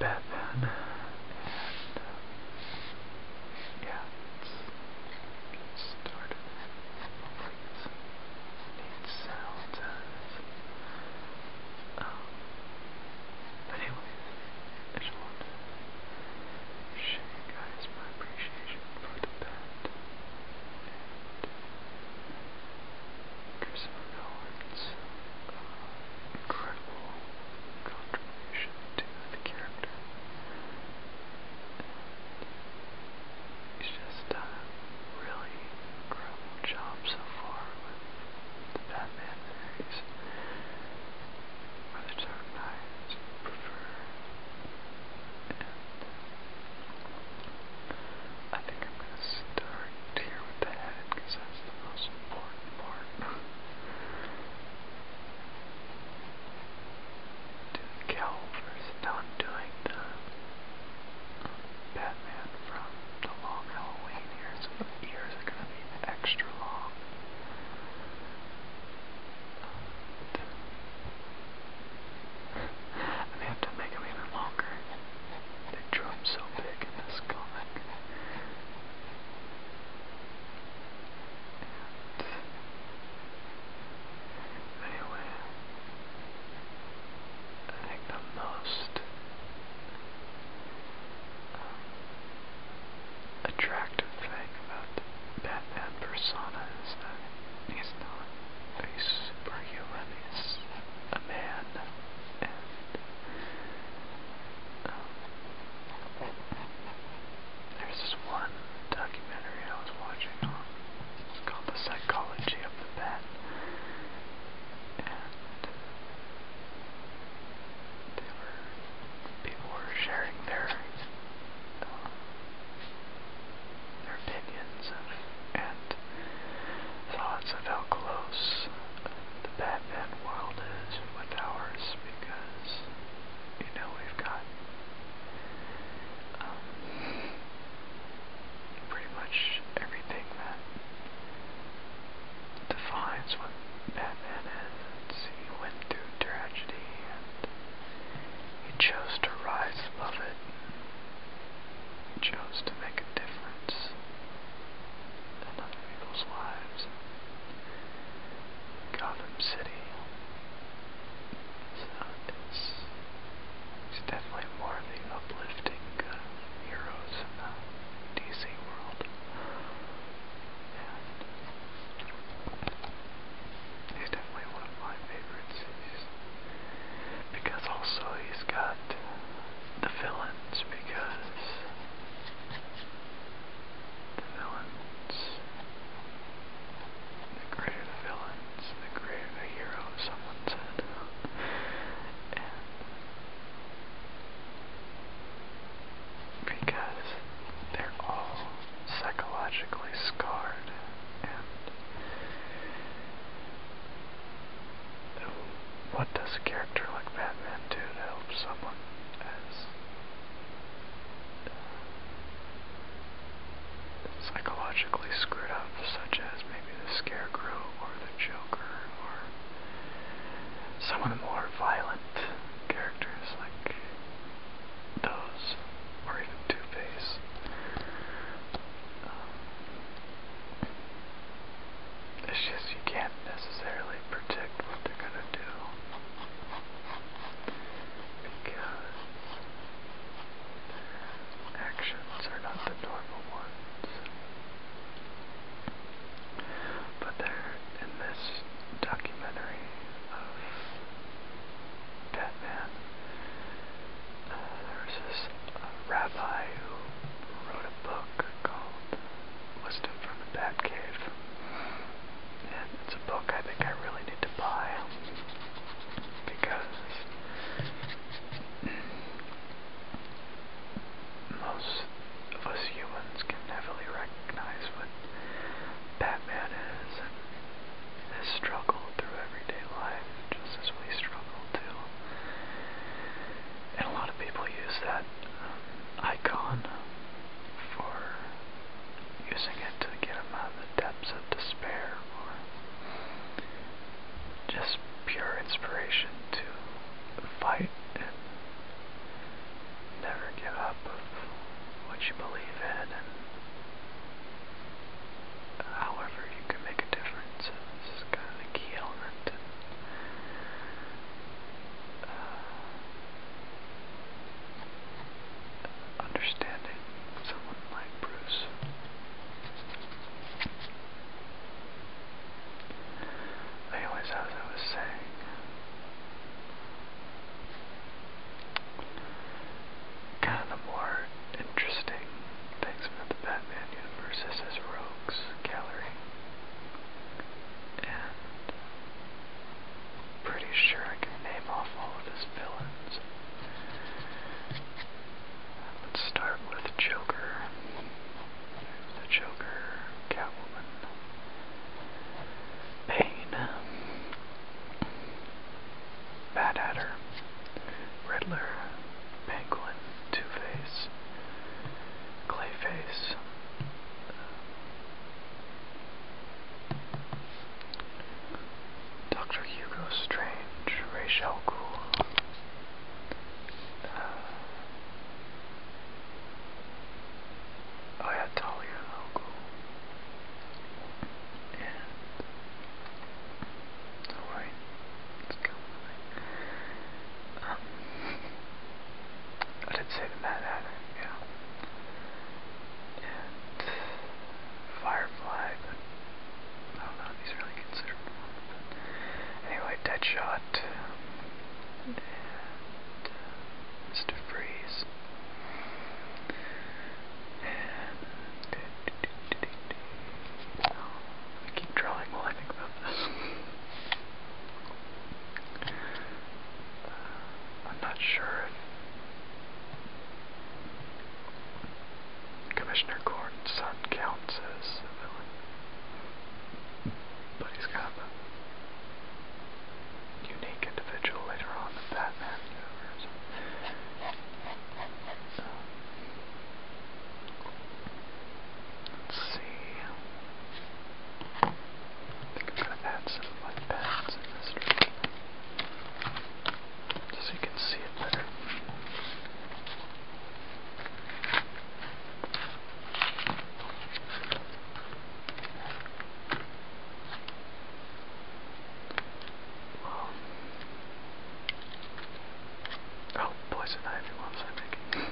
Batman, and yeah, let's get started. Neat sounds but anyways, I just wanted to show you guys my appreciation for the band and Christopher Nolan's incredible contribution to the character. He's just done a really incredible job so far with the Batman series. Or the Dark Knight, as you prefer. And I think I'm going to start here with the head, because that's the most important part. Doing Cal first. Now I'm doing the Batman from the Long Halloween here, so the ears are going to be extra long. I may have to make them even longer. They drew them so big in this comic. And anyway, I think the most attractive thing about the Batman persona is that he's not a superhuman, he's a man, and there's this one documentary I was watching on, it's called The Psychology of the Bat, and people were sharing their opinions and thoughts of how close the Batman world is with ours, because, you know, we've got pretty much everything that defines what Batman is. He went through tragedy and he chose to rise above it. He chose to make a difference in other people's lives. Gotham City. So he's definitely more of the uplifting heroes in the DC world. And he's definitely one of my favorites. Because also he's got the villains, because the villains, the greater the villains, the greater the hero, someone said. And because they're all psychologically scarred, and what does a character like Batman do to help someone as psychologically screwed up, such as maybe the Scarecrow or the Joker, or some of the more violent characters like those, or even Two-Face. It's just you can't necessarily predict what they're gonna do, because their actions are not the normal ones. But they're in this documentary of Batman. There was this rabbi who wrote a book called Wisdom from the Batcave, and it's a book I think I really need to buy, because most of us humans can heavily recognize what Batman is and his struggle through everyday life, just as we struggle too. And a lot of people use that icon for using it to get them out of the depths of despair, or just pure inspiration to fight and you believe in, and however you can make a difference is kind of the key element. Understanding someone like Bruce. Anyways, as I was saying, kind of the more interesting things about the Batman universe is his rogues gallery. And pretty sure I can name off all of his villains. Let's start with Joker. The Joker, Catwoman, Bane, Mad Hatter, Riddler, Penguin, Two-Face, Clayface, Dr. Hugo Strange, Ra's al Ghul, oh yeah, Talia al Ghul, and, oh wait, let's go. I did say the Mad Hatter, yeah. And Firefly, but I don't know if he's really considered one. But anyway, Deadshot, and Mr. Freeze, and I keep drawing while I think about this. I'm not sure if Commissioner Gordon's son counts as a villain, but he's kind of a unique individual later on in the Batman universe. Let's see. I think I'm going to add some of my pens in this drawing, just so you can see it better. Oh, Poison Ivy, what was I thinking?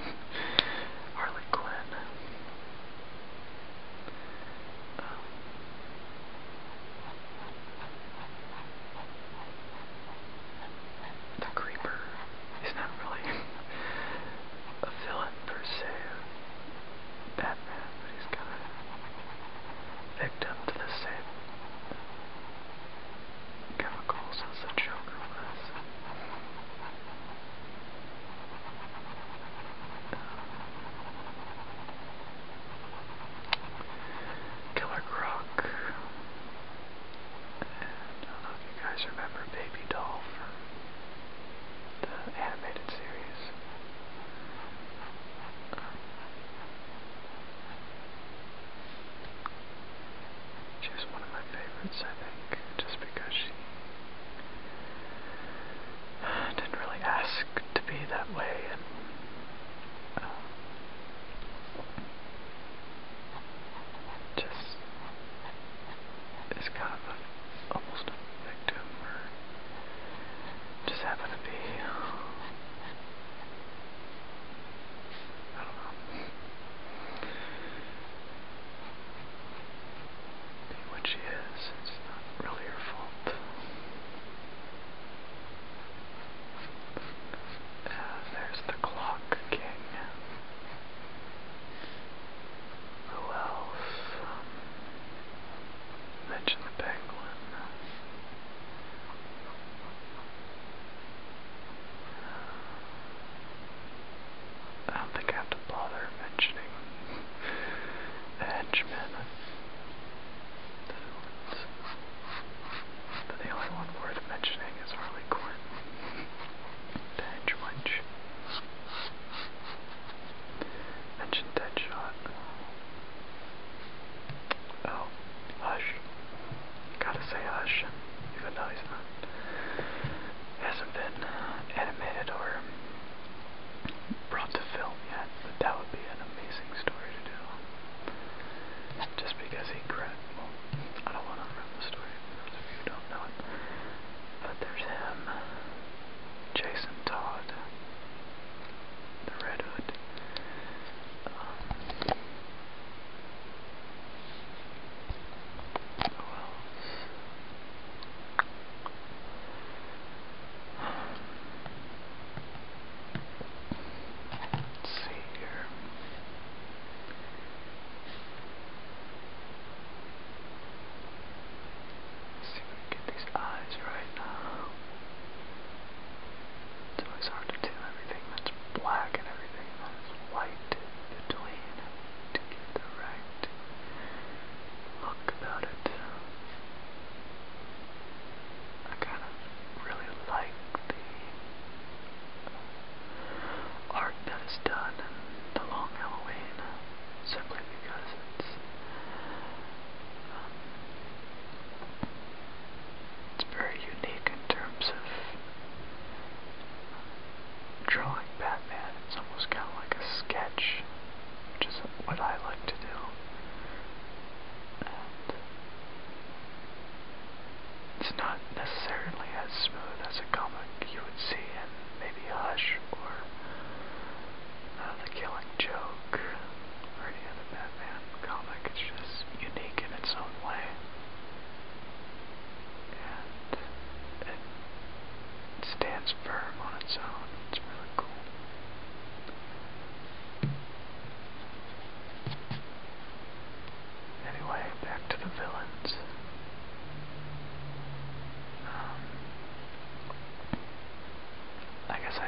Harley Quinn. The Creeper. He's not really a villain per se of Batman, but he's kind of victim to the same chemicals as the Joker was. Killer Croc. And I don't know if you guys remember Baby Doll from the animated series. She was one of my favorites, I think, just because she didn't really ask to be that way, and just is kind of almost a victim, or just happened to be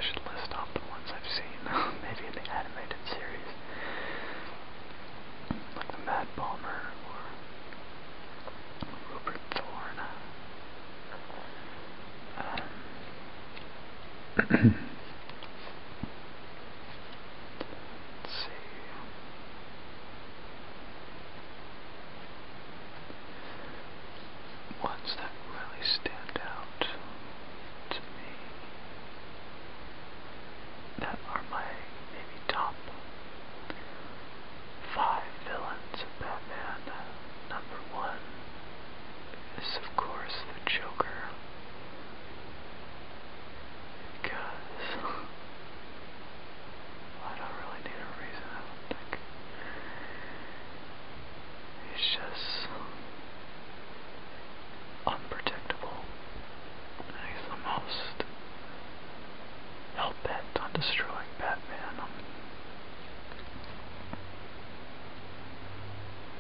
should list off the ones I've seen, maybe in the animated series, like the Mad Bomber or Rupert Thorne. Let's see. Ones that really stand out to me that are my maybe top 5 villains of Batman. Number 1 is, of course, the Joker. Because I don't really need a reason, I don't think. He's just unpredictable. He's the most hell-bent on destroying Batman.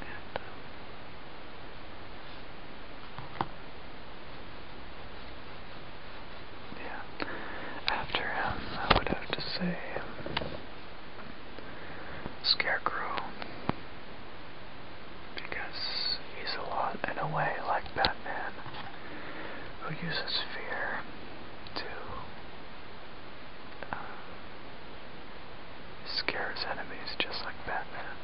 And, yeah. After him, I would have to say Scarecrow. Because he's a lot, in a way, like Batman, who uses fear to scare his enemies, just like Batman.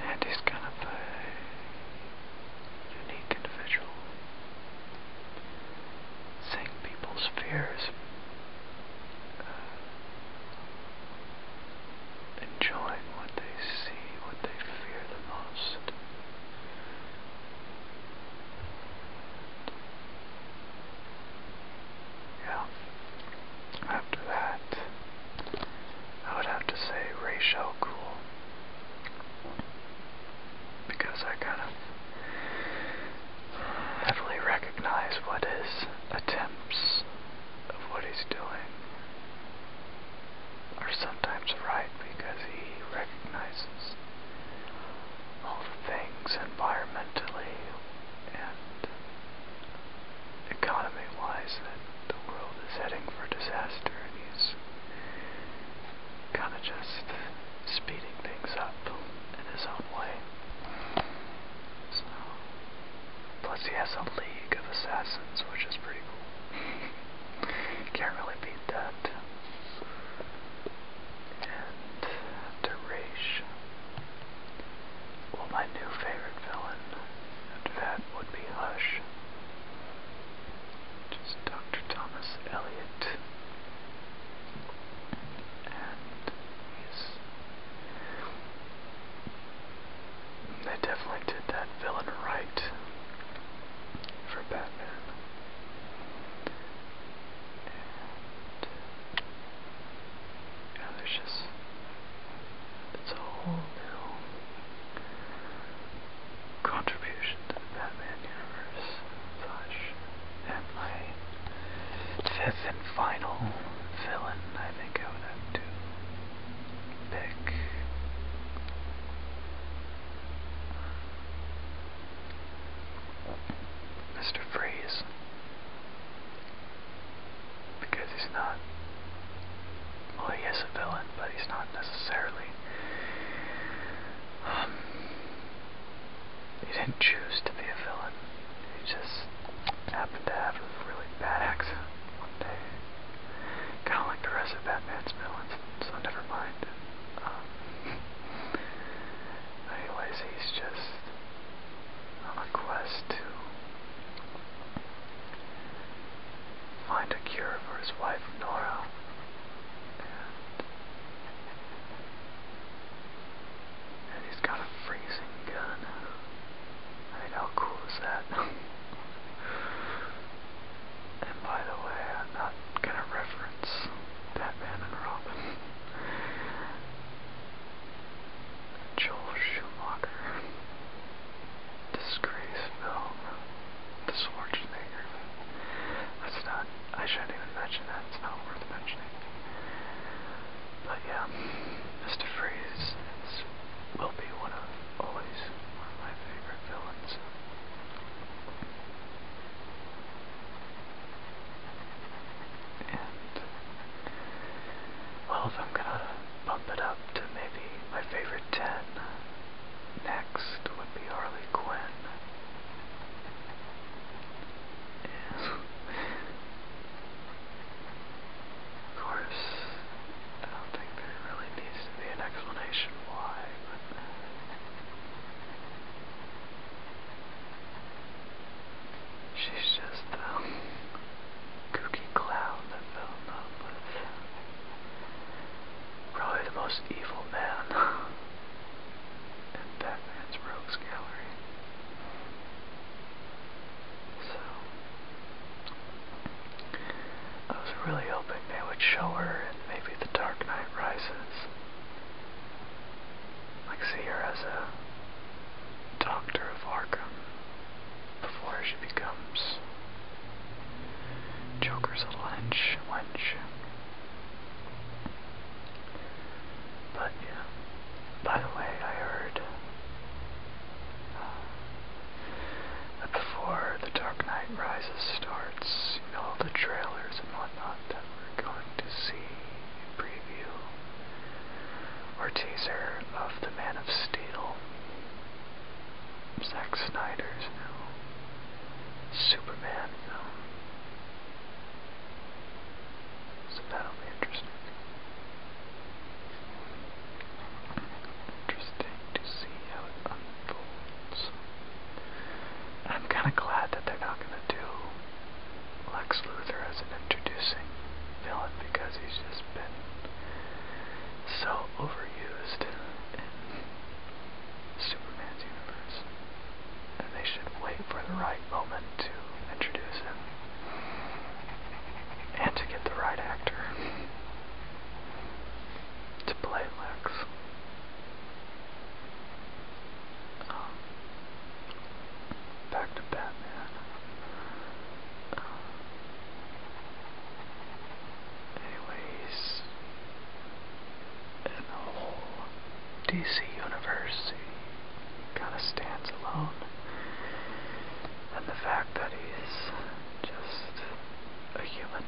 And he's kind of a unique individual, seeing people's fears, enjoying what they see, what they fear the most. Yeah. After that, I would have to say Ra's al Ghul, because I kind of heavily recognize what his attempts of what he's doing are sometimes right, because he recognizes all the things environmentally and economy-wise that the world is heading for disaster, and he's kind of just speeding things up in his own way. So, plus he has a league of assassins, which is pretty cool. Can't really beat that. And after Ra's, well, my new favorite villain after that would be Hush. Just Dr. Thomas Elliot. And they definitely did that villain right for Batman. And yeah, there's just, it's a whole new contribution to the Batman universe. Gosh. And my 5th and final villain, I think I would have to pick Mr. Freeze, because he's not, well, he is a villain, but he's not necessarily, he didn't choose to be a villain. He just happened to have a really bad accident one day, kind of like the rest of Batman's villains, so never mind. Anyways, he's just on a quest to find a cure for his wife, Nora. And he's got a freezing gun. I mean, how cool is that? And by the way, I'm not gonna reference Batman and Robin. Joel Schumacher. Disgrace film. The Schwarzenegger. That's not, I shouldn't even mention that, it's not worth mentioning. I was really hoping they would show her in maybe The Dark Knight Rises. Like, see her as a doctor of Arkham before she becomes Joker's wench. But yeah, by the way, I heard that before The Dark Knight Rises starts, you know, all the trailers and whatnot that we're going to see a preview or teaser of the Man of Steel, Zack Snyder's new Superman film. So that'll be interesting. Interesting to see how it unfolds. I'm kind of glad that they're not going to do Lex Luthor as an introducing villain, because he's just been so overused in Superman's universe. And they should wait for the right moment to introduce him. And to get the right actor to play Lex. Back to Batman. Anyways, in the whole DC universe, he kind of stands alone. And the fact that he's just a human,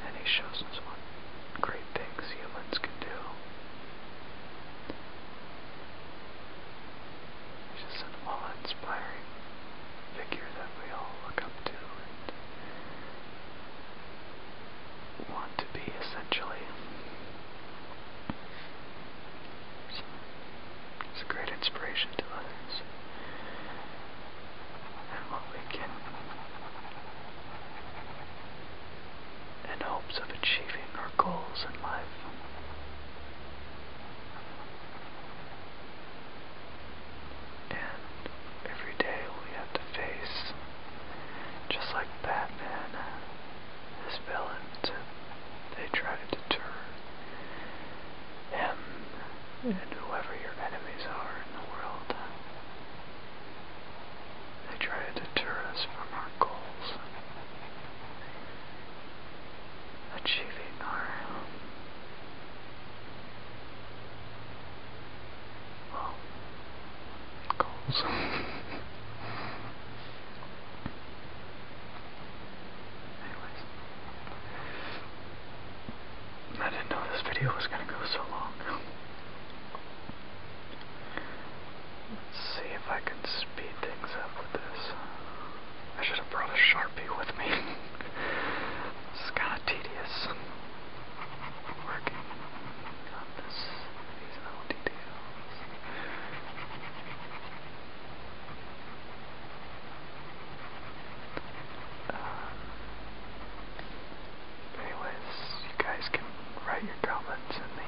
and he shows us what great things humans can do. He's just an awe-inspiring figure that we all look up to and want to be, essentially. So, it's a great inspiration to others, and what we can, in hopes of achieving our goals in life. And every day we have to face, just like Batman, his villains, and they try to deter him and whoever your enemies are in the world. They try to deter us from our goals, achieving our, well, goals. Anyways, I didn't know this video was going to go so long. Let's see if I can speed things up with this. I should have brought a Sharpie with me. It's kind of tedious working on these little details. Anyways, you guys can write your comments in the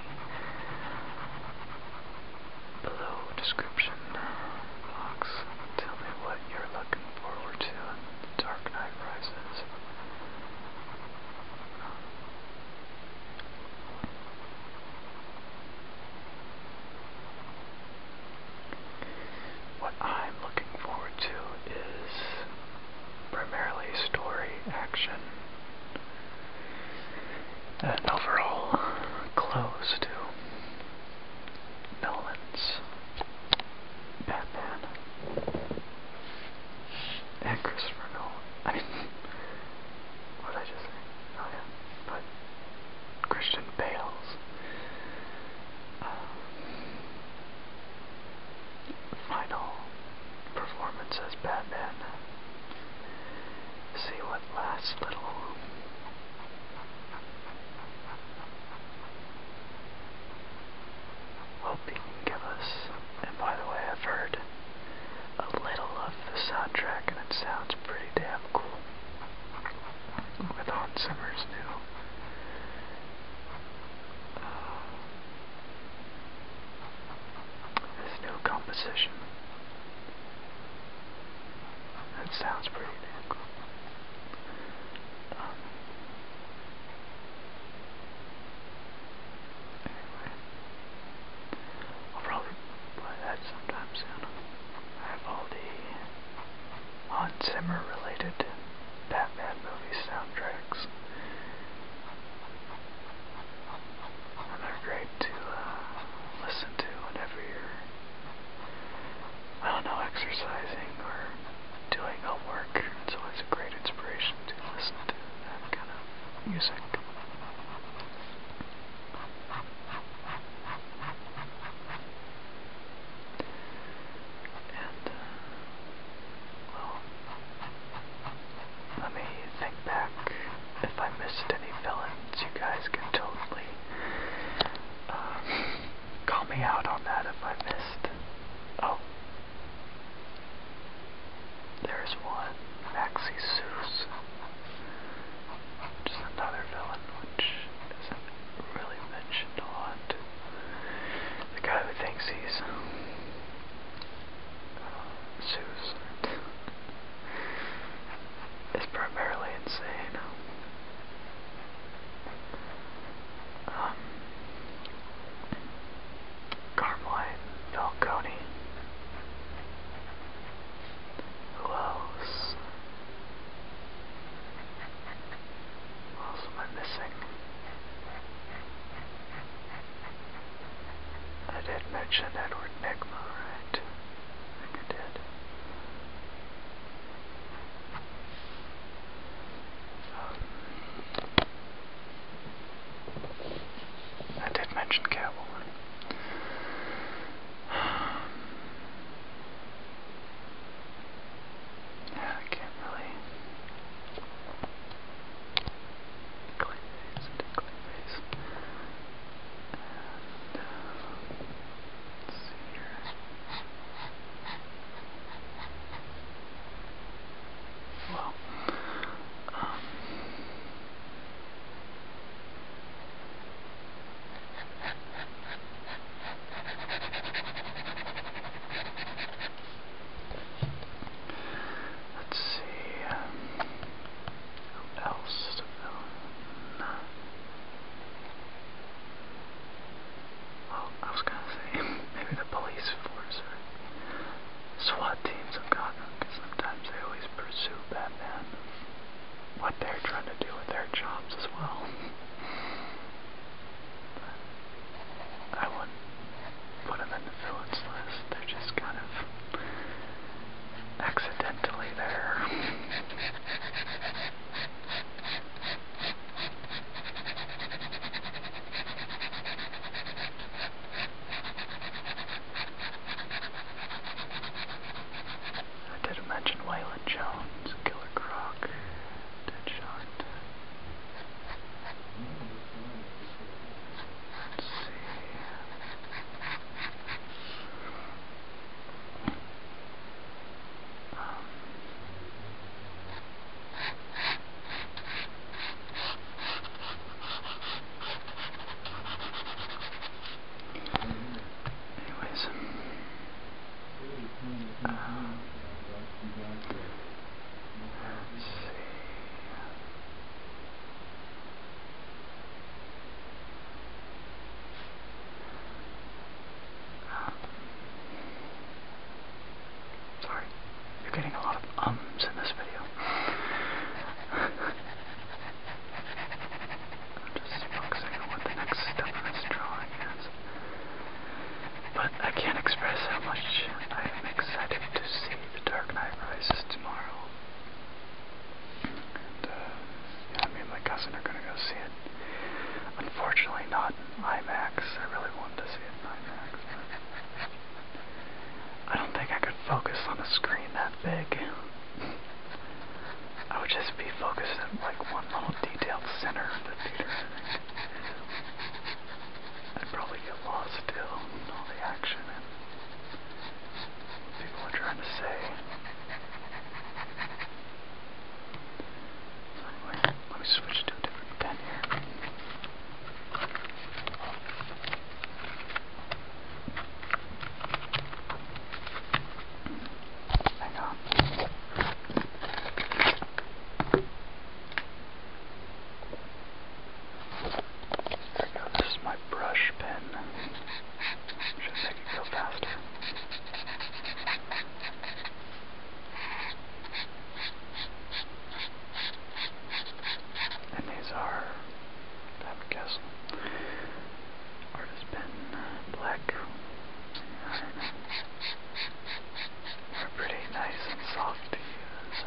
below description box. Tell me what you're looking forward to in The Dark Knight Rises. What I'm looking forward to is primarily story, action, and an overall close to Nolan's Batman and Christopher Nolan. I mean, what did I just say? Oh yeah, but Christian Bale's final performance as Batman. See what last little hope he can give us. And by the way, I've heard a little of the soundtrack and it sounds pretty damn cool. With Hans Zimmer's new composition. It sounds pretty damn cool. missed any villains, you guys can totally call me out on that if I missed. Oh. There's one, Maxie Seuss, which is another villain which isn't really mentioned a lot. The guy who thinks he's Seuss is primarily insane. Carmine Falcone. Who else? What else am I missing? I did mention Edward Nygma, right? I think I did. I did mention Catwoman. Yeah, I can't really. Clayface, Clayface. And, let's see here. Well, let's see, who else? Well, I was gonna say, maybe the police force or SWAT teams of Gotham, because sometimes they always pursue Batman, what they're trying to do with their jobs as well. But I wouldn't put them in the villains list. They're just kind of accidentally there. I did mention Waylon Jones, Killer Croc, Deadshot. Let's see. Anyways, let's see. Sorry, you're getting a lot of ums in this video. I'm just focusing on what the next step in this drawing is. But I can't express how much I am excited to see The Dark Knight Rises tomorrow. And, yeah, me and my cousin are gonna go see it. Unfortunately, not in IMAX. I really wanted to see it in IMAX, but I don't think I could focus on a screen that big. I would just be focused in like one little detailed center of the theater, I think. I'd probably get lost still in all the action and what people are trying to say. So anyway, let me switch to a different pen here. Hang on. There we go, this is my brush pen. Should make it go faster. And these are, have a guess, artist pen, black iron. They're pretty nice and soft to use.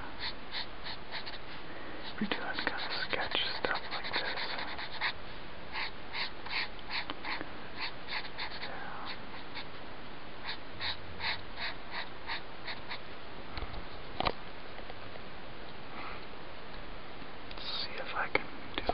If you're doing kind of sketch stuff like this. Let's see if I can do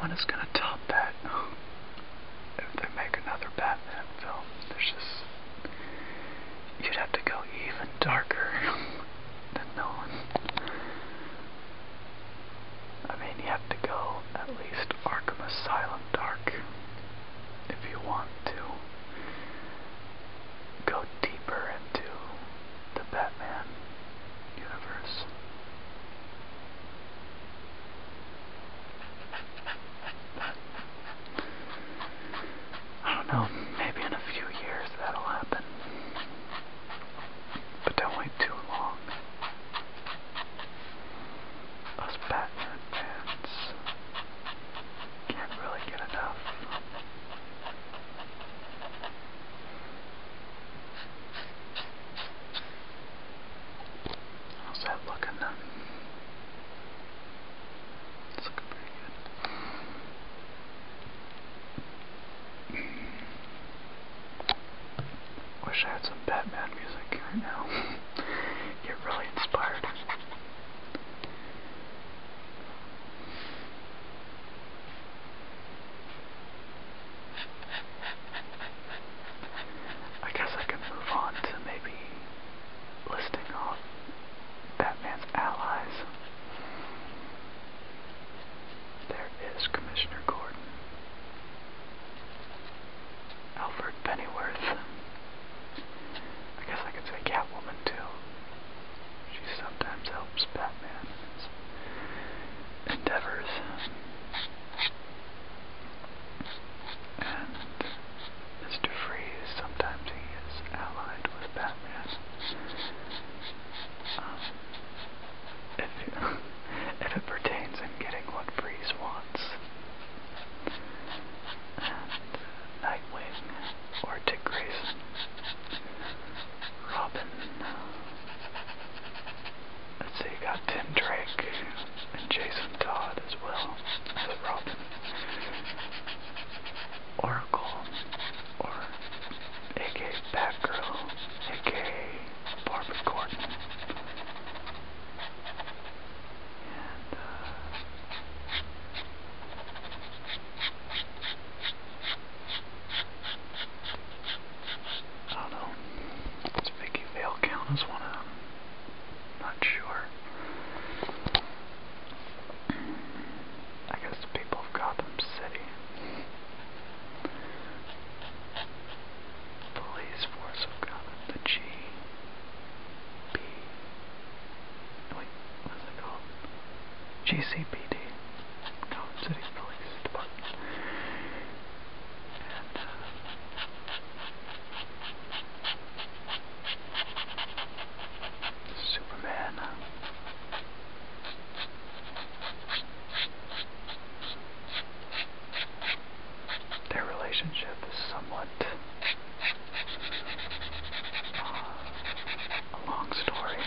one is gonna top that. If they make another Batman film, there's just, you'd have to go even darker than Nolan. I mean, you have to go at least Arkham Asylum dark if you want to go deeper into the Batman universe. I don't know, maybe in a few years that'll happen. But don't wait too long. Us Batman fans can't really get enough. How's that looking then? It's looking pretty good. Wish I had some Batman music right now. Get really inspired. I guess I can move on to maybe listing off Batman's allies. There is Commissioner Gordon, Alfred Pennyworth. I guess I could say Catwoman too. She sometimes helps Batman in his endeavors. And Mr. Freeze, sometimes he is allied with Batman. If it pertains in getting what Freeze wants. And Nightwing or Dick Grayson, Robin. Let's see, you got Tim Drake and Jason Todd as well as Robin. Oracle, or aka Batgirl, aka Barbara Gordon. And I don't know. Does Vicky Vale count as one of them? Not sure. I guess the people of Gotham City. Police Force of Gotham, the wait, what is it called? GCPD, Gotham City Police Department. And, Superman. Their relationship is somewhat a long story.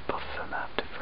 Both of them have different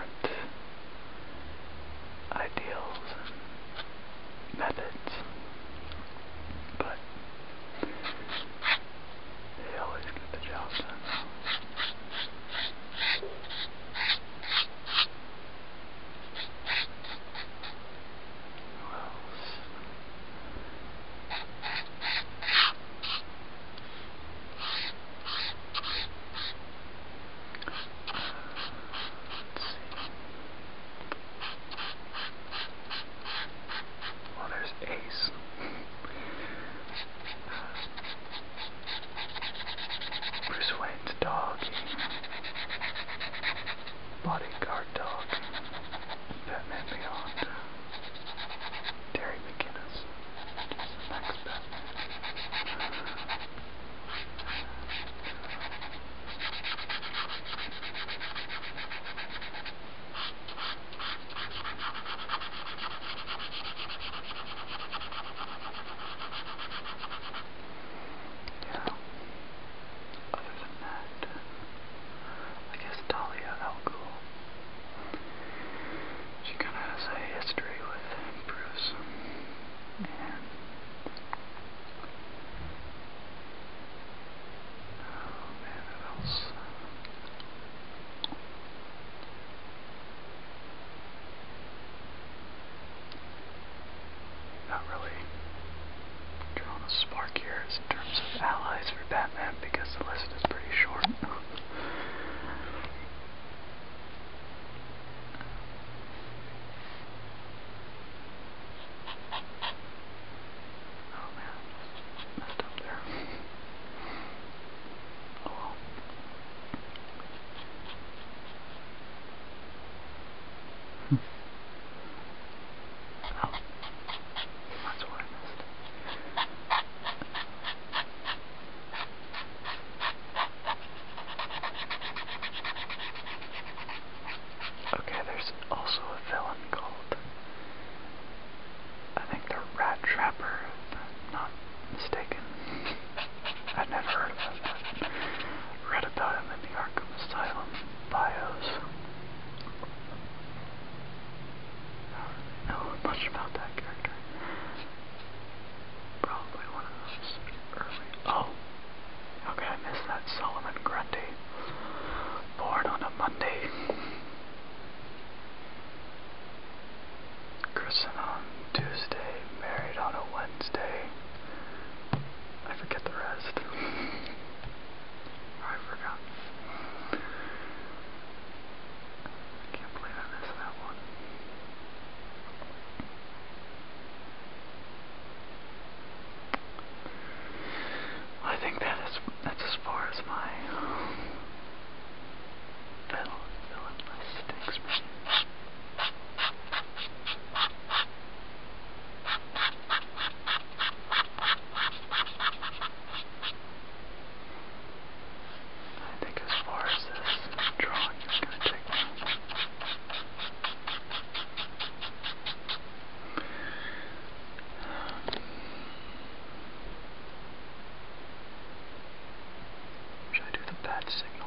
singing.